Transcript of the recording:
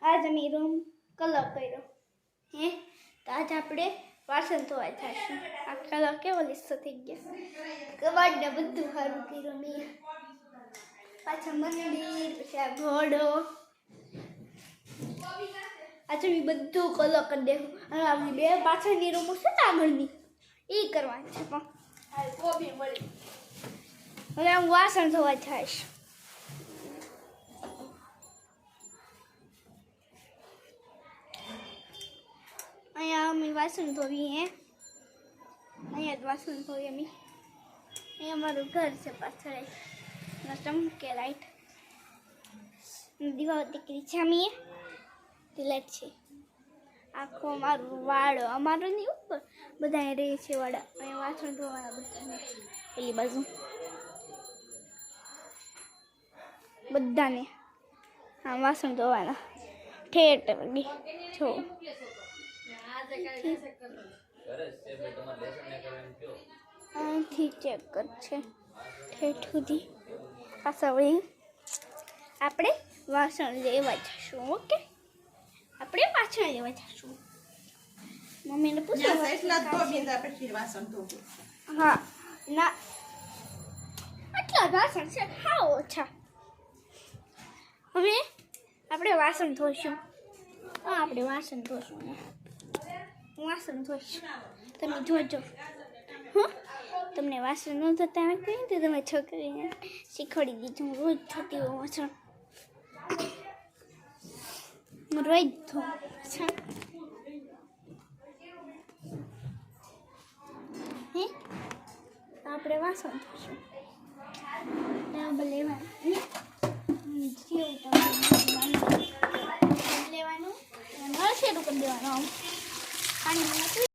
આજ અમે room colour કર્યો હે તો આજ આપણે વાસણ ધોવા થશે આ કલર કેવો લીસો થઈ ગયો કબાટને બધું સારું કર્યું મેં પાછા મંદિર પછી આ ઘોડો આજે મેં બધું કલર કરી દેવું અને આપણી બે પાછળની રૂમ છે ને આગળની એ કરવાની છે પણ કોબી મળી હવે હું વાસણ ધોવા થઈશ અહીંયા અમે વાસણ ધોવીએ અહીંયા જ વાસણ ધોઈએ અમે અહીંયા અમારું ઘર છે પાછળ ચમકે લાઈટ દીવા દીકરી છે અમે લાઈટ છે આખો અમારું વાડો અમારો નહીં ઉપર બધા રહે છે વાડા અહીંયા વાસણ ધોવાના બધાને પેલી બાજુ બધાને હા વાસણ ધોવાના ઠેઠ લગી જો અહીંથી ચેક કરશે ઠેઠ સુધી પાછા વળી આપણે વાસણ લેવા જશું ઓકે આપણે પાછળ લેવા જશું મમ્મીને પૂછો હા ના આટલા વાસણ છે હા ઓછા હવે આપણે વાસણ ધોઈશું હા આપણે વાસણ ધોઈશું વાસણ ધોઈશું તમે જોજો હા તમને વાસણ ન થતા નથી તો તમે છોકરીને શીખવાડી દીધું રોજ થતી હોય વાસણ રોજ ધો હે આપણે વાસણ ધોઈશું લેવાનું નળ શરૂ કરી દેવાનું પાણી